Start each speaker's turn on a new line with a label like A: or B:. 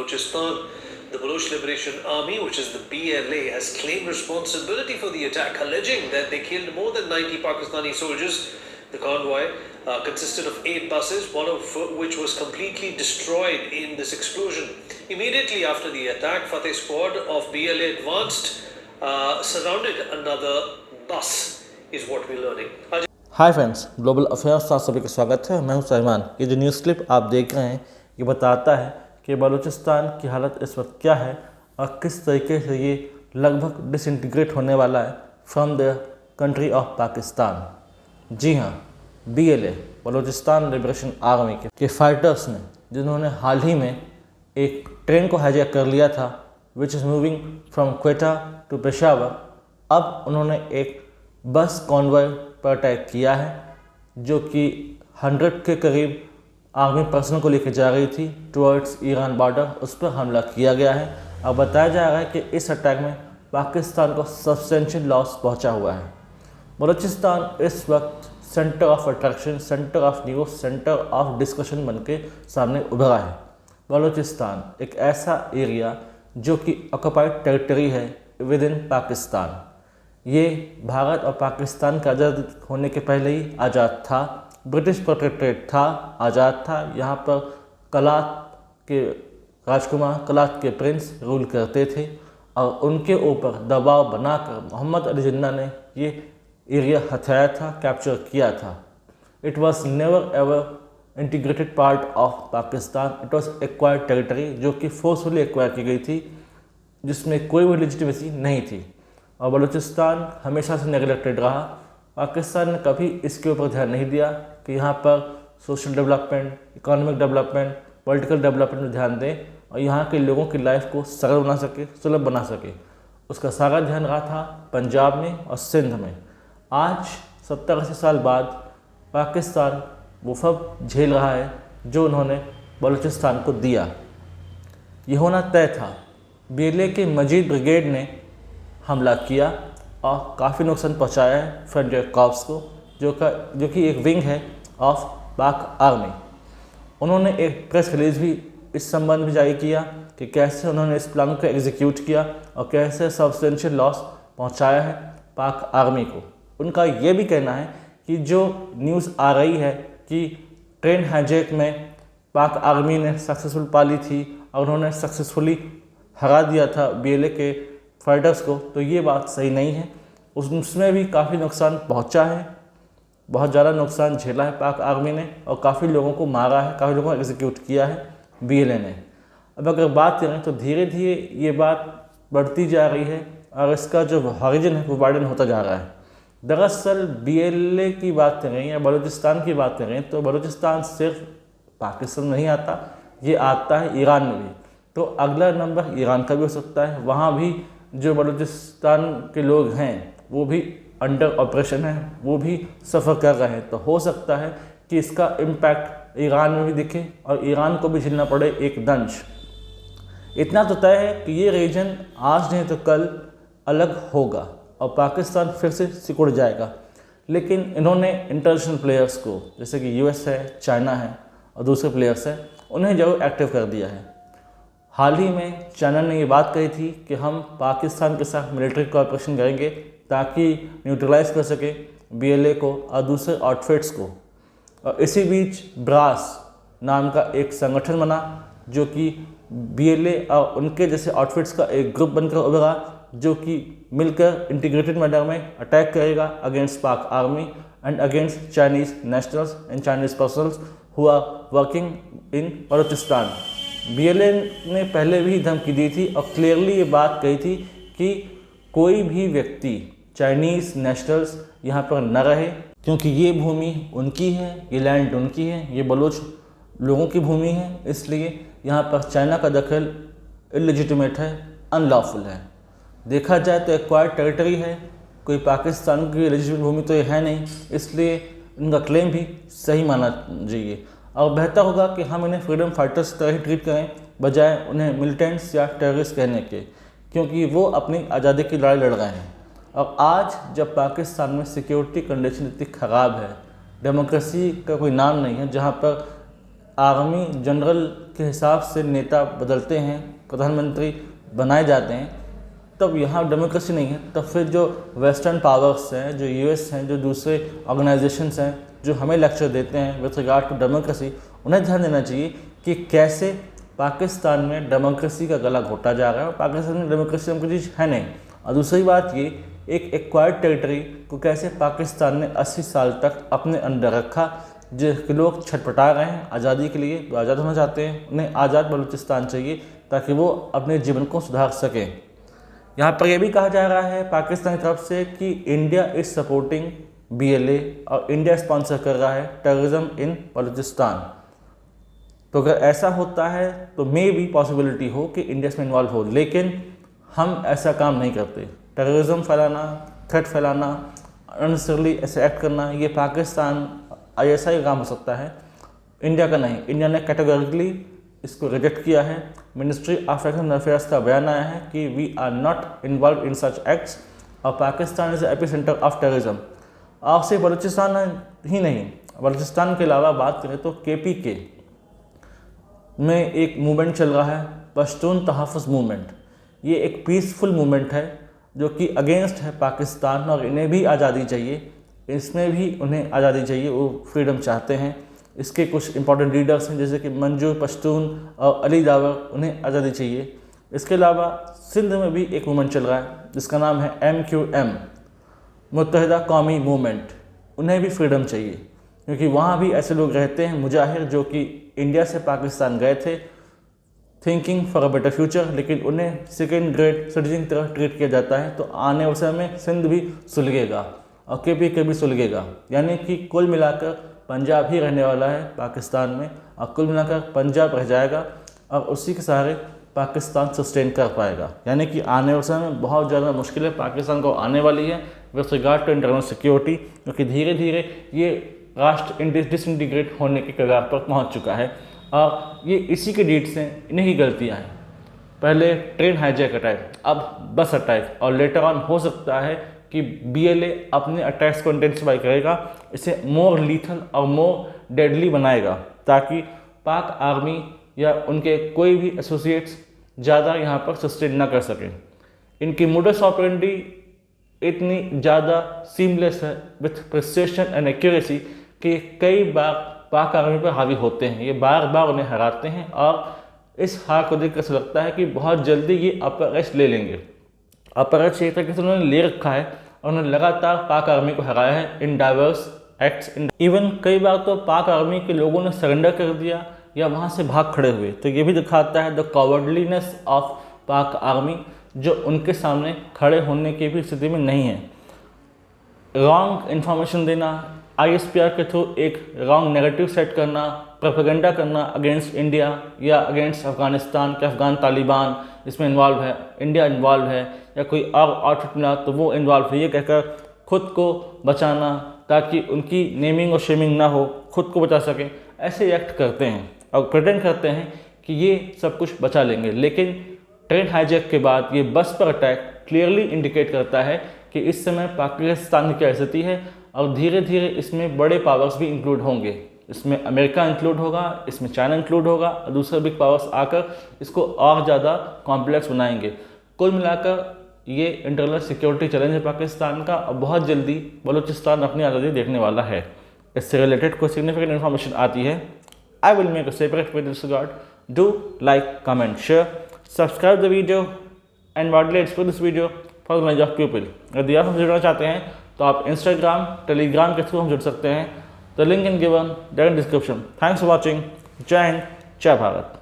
A: Balochistan. The Baloch Liberation Army, which is the BLA, has claimed responsibility for the attack, alleging that they killed more than 90 Pakistani soldiers. The convoy consisted of 8 buses, one of which was completely destroyed in this explosion. Immediately after the attack, Fateh squad of BLA advanced, surrounded another bus, is what we're learning.
B: Hi friends, global affairs आप सभी का स्वागत है। मैं हूं सलमान। ये जो news clip आप देख रहे हैं ये बताता है कि बलूचिस्तान की हालत इस वक्त क्या है और किस तरीके से ये लगभग डिसइंटीग्रेट होने वाला है from the country of Pakistan. जी हाँ, BLA बलूचिस्तान लिबरेशन आर्मी के फाइटर्स ने, जिन्होंने हाल ही में एक ट्रेन को हाईजैक कर लिया था which is moving from Quetta to Peshawar, अब उन्होंने एक बस कॉन्वॉय पर अटैक किया है जो कि 100 के करीब आर्मी पर्सन को लेकर जा रही थी टुवर्ड्स ईरान बॉर्डर। उस पर हमला किया गया है और बताया जा रहा है कि इस अटैक में पाकिस्तान को सब्सटेंशियल लॉस पहुंचा हुआ है। बलूचिस्तान इस वक्त centre of attraction, centre of news, centre of discussion बन के सामने उभरा है। बलूचिस्तान एक ऐसा एरिया जो कि ऑक्युपाइड टेरिटरी है विद इन पाकिस्तान। ये भारत और पाकिस्तान का आज़ाद होने के पहले ही आज़ाद था, ब्रिटिश प्रोटेक्टरेट था, आज़ाद था। यहाँ पर कलात के राजकुमार, कलात के प्रिंस रूल करते थे और उनके ऊपर दबाव बनाकर मोहम्मद अली जिन्ना ने ये एरिया हथियाया था, कैप्चर किया था। It was never ever integrated part of Pakistan, it was acquired territory जो कि फोर्सफुली एक्वायर की गई थी, जिसमें कोई भी लेजिटिमेसी नहीं थी और बलूचिस्तान हमेशा से नेगलेक्टेड रहा। पाकिस्तान ने कभी इसके ऊपर ध्यान नहीं दिया कि यहाँ पर social development, economic development, political development में ध्यान दें और यहाँ के लोगों की लाइफ को सरल बना सके, सुलभ बना सके। उसका सारा ध्यान रहा था पंजाब में और सिंध में। आज 70-80 साल बाद पाकिस्तान वो सब झेल रहा है जो उन्होंने बलूचिस्तान को दिया। ये होना तय था। BLA के मजीद ब्रिगेड ने हमला किया और काफ़ी नुकसान पहुंचाया है फ्रंटियर कॉर्प्स को, जो कि एक विंग है ऑफ पाक आर्मी। उन्होंने एक प्रेस रिलीज भी इस संबंध में जारी किया कि कैसे उन्होंने इस प्लान को एग्जीक्यूट किया और कैसे सब्सटेंशियल लॉस पहुंचाया है पाक आर्मी को। उनका ये भी कहना है कि जो न्यूज़ आ रही है कि ट्रेन हाईजैक में पाक आर्मी ने सक्सेसफुल पाली थी और उन्होंने सक्सेसफुली हरा दिया था BLA के फाइटर्स को, तो ये बात सही नहीं है। उसमें भी काफ़ी नुकसान पहुंचा है, बहुत ज़्यादा नुकसान झेला है पाक आर्मी ने और काफ़ी लोगों को मारा है, काफ़ी लोगों को एग्जीक्यूट किया है BLA ने। अब अगर बात करें तो धीरे धीरे ये बात बढ़ती जा रही है और इसका जो हॉरिजन है वो वाइडन होता जा रहा है। दरअसल BLA की बात करें या बलूचिस्तान की बात करें तो बलूचिस्तान सिर्फ पाकिस्तान में नहीं आता, ये आता है ईरान में भी। तो अगला नंबर ईरान का भी हो सकता है। वहाँ भी जो बलूचिस्तान के लोग हैं वो भी अंडर ऑपरेशन है, वो भी सफ़र कर रहे हैं। तो हो सकता है कि इसका इम्पैक्ट ईरान में भी दिखे और ईरान को भी झेलना पड़े एक दंश। इतना तो तय है कि ये रीजन आज नहीं तो कल अलग होगा और पाकिस्तान फिर से सिकुड़ जाएगा। लेकिन इन्होंने इंटरनेशनल प्लेयर्स को, जैसे कि US है, चाइना है और दूसरे प्लेयर्स हैं, उन्हें जरूर एक्टिव कर दिया है। हाल ही में चाइना ने ये बात कही थी कि हम पाकिस्तान के साथ मिलिट्री कोऑपरेशन करेंगे ताकि न्यूट्रलाइज कर सके BLA को और दूसरे आउटफिट्स को। और इसी बीच ब्रास नाम का एक संगठन बना जो कि BLA और उनके जैसे आउटफिट्स का एक ग्रुप बनकर उभरा, जो कि मिलकर इंटीग्रेटेड मैनर में अटैक करेगा against Pak army and against Chinese nationals and Chinese personals who are working in Balochistan. BLA ने पहले भी धमकी दी थी और क्लियरली ये बात कही थी कि कोई भी व्यक्ति, चाइनीज़ नेशनल्स यहाँ पर न रहे, क्योंकि ये भूमि उनकी है, ये लैंड उनकी है, ये बलूच लोगों की भूमि है। इसलिए यहाँ पर चाइना का दखल इलेजिटिमेट है, अनलॉफुल है। देखा जाए तो एक्वायर्ड टेरिटरी है, कोई पाकिस्तान की लेजिटिमेट भूमि तो ये है नहीं, इसलिए इनका क्लेम भी सही माना चाहिए। और बेहतर होगा कि हम इन्हें फ्रीडम फाइटर्स की तरह ही ट्रीट करें बजाय उन्हें मिलिटेंट्स या टेररिस्ट कहने के, क्योंकि वो अपनी आज़ादी की लड़ाई लड़ रहे हैं। और आज जब पाकिस्तान में सिक्योरिटी कंडीशन इतनी ख़राब है, डेमोक्रेसी का कोई नाम नहीं है, जहाँ पर आर्मी जनरल के हिसाब से नेता बदलते हैं, प्रधानमंत्री बनाए जाते हैं, तब यहाँ डेमोक्रेसी नहीं है, तब फिर जो वेस्टर्न पावर्स हैं, जो यूएस हैं, जो दूसरे ऑर्गेनाइजेशंस हैं, जो हमें लेक्चर देते हैं विथ रिगार्ड टू डेमोक्रेसी, उन्हें ध्यान देना चाहिए कि कैसे पाकिस्तान में डेमोक्रेसी का गला घोटा जा रहा है और पाकिस्तान में डेमोक्रेसी नाम की चीज़ है नहीं। और दूसरी बात ये, एक एक्वायर्ड टेरिटरी को कैसे पाकिस्तान ने 80 साल तक अपने अंदर रखा, जिसके लोग छटपटा रहे हैं आज़ादी के लिए, तो आज़ाद होना चाहते हैं, उन्हें आज़ाद बलूचिस्तान चाहिए ताकि वो अपने जीवन को सुधार सकें। यहाँ पर यह भी कहा जा रहा है पाकिस्तान की तरफ से कि इंडिया इज़ सपोर्टिंग BLA और इंडिया स्पॉन्सर कर रहा है टेररिज्म इन बलूचिस्तान। तो अगर ऐसा होता है तो मे भी पॉसिबिलिटी हो कि इंडिया इसमें इन्वॉल्व हो, लेकिन हम ऐसा काम नहीं करते। टेररिज्म फैलाना, थ्रेट फैलाना, अननेसेसरली ऐसे एक्ट करना, ये पाकिस्तान ऐसा ही काम हो सकता है, इंडिया का नहीं। इंडिया ने कैटेगोरिकली इसको रिजेक्ट किया है। मिनिस्ट्री ऑफ एक्सटर्नल अफेयर्स का बयान आया है कि we are not involve in such acts और Pakistan is epicentre of terrorism. और सिर्फ बलूचिस्तान ही नहीं, बलूचिस्तान के अलावा बात करें तो KPK में एक मूवमेंट चल रहा है, पश्तून तहफ़्फ़ुज़ मूवमेंट। ये एक पीसफुल मूवमेंट है जो कि अगेंस्ट है पाकिस्तान और इन्हें भी आज़ादी चाहिए, इसमें भी उन्हें आज़ादी चाहिए, वो फ्रीडम चाहते हैं। इसके कुछ इंपॉर्टेंट लीडर्स हैं जैसे कि मंजूर पश्तून और अली दावर, उन्हें आज़ादी चाहिए। इसके अलावा सिंध में भी एक मूवमेंट चल रहा है जिसका नाम है MQM, मुत्तहिदा कौमी मूवमेंट, उन्हें भी फ्रीडम चाहिए क्योंकि वहाँ भी ऐसे लोग रहते हैं मुजाहिर जो कि इंडिया से पाकिस्तान गए थे thinking for a better future, लेकिन उन्हें सेकेंड ग्रेड सिटीजन की तरह ट्रीट किया जाता है। तो आने वाले समय में सिंध भी सुलगेगा और KPK भी सुलगेगा, यानी कि कुल मिलाकर पंजाब ही रहने वाला है पाकिस्तान में और कुल मिलाकर पंजाब रह जाएगा और उसी के सहारे पाकिस्तान सस्टेन कर पाएगा। यानी कि आने वाले समय में बहुत ज़्यादा मुश्किलें पाकिस्तान को आने वाली है with regard to internal security, क्योंकि धीरे धीरे ये राष्ट्र डिसइंटीग्रेट होने के कगार पर पहुंच चुका है और ये इसी के डीड्स हैं, इन्हीं की गलतियां हैं। पहले ट्रेन हाईजैक अटैक, अब बस अटैक, और लेटर ऑन हो सकता है कि BLA अपने अटैक्स को इंटेंसिफाई करेगा, इसे मोर लीथल और मोर डेडली बनाएगा ताकि पाक आर्मी या उनके कोई भी एसोसिएट्स ज़्यादा यहाँ पर सस्टेन ना कर सकें। इनकी मोडस ऑपरेंडी इतनी ज़्यादा सीमलेस है विथ प्रिसिशन एंड एक्यूरेसी कि कई बार पाक आर्मी पर हावी होते हैं, ये बार बार उन्हें हराते हैं और इस हार को देखकर ऐसा लगता है कि बहुत जल्दी ये अपर एच ले लेंगे। अपर एच एक तरीके से उन्होंने ले रखा है और उन्होंने लगातार पाक आर्मी को हराया है इन डाइवर्स एक्ट्स। इवन कई बार तो पाक आर्मी के लोगों ने सरेंडर कर दिया या वहाँ से भाग खड़े हुए। तो ये भी दिखाता है द कॉवर्डलीनेस ऑफ पाक आर्मी, जो उनके सामने खड़े होने की भी स्थिति में नहीं है। रॉन्ग इन्फॉर्मेशन देना, ISPR के थ्रू एक रॉन्ग नेगेटिव सेट करना, प्रोपेगेंडा करना अगेंस्ट इंडिया या अगेंस्ट अफगानिस्तान के अफगान तालिबान इसमें इन्वॉल्व है, इंडिया इन्वॉल्व है या कोई और आउटफिट मिला तो वो इन्वॉल्व है, ये कहकर खुद को बचाना ताकि उनकी नेमिंग और शेमिंग ना हो, खुद को बचा सकें, ऐसे एक्ट करते हैं और प्रिटेंड करते हैं कि ये सब कुछ बचा लेंगे। लेकिन ट्रेन हाईजैक के बाद ये बस पर अटैक क्लियरली इंडिकेट करता है कि इस समय पाकिस्तान की क्या स्थिति है और धीरे धीरे इसमें बड़े पावर्स भी इंक्लूड होंगे। इसमें अमेरिका इंक्लूड होगा, इसमें चाइना इंक्लूड होगा और दूसरे बिग पावर्स आकर इसको और ज़्यादा कॉम्प्लेक्स बनाएंगे। कुल मिलाकर ये इंटरनल सिक्योरिटी चैलेंज है पाकिस्तान का और बहुत जल्दी बलूचिस्तान अपनी आज़ादी देखने वाला है। इससे रिलेटेड कोई सिग्निफिकेंट इन्फॉर्मेशन आती है, I will make a separate video this regard. Do like, comment, share, subscribe the video and widely explore this video for the knowledge of people. यदि आप हमसे जुड़ना चाहते हैं तो आप इंस्टाग्राम, टेलीग्राम के थ्रू हम जुड़ सकते हैं। The link in given in description. Thanks for watching. जय हिंद, जय भारत।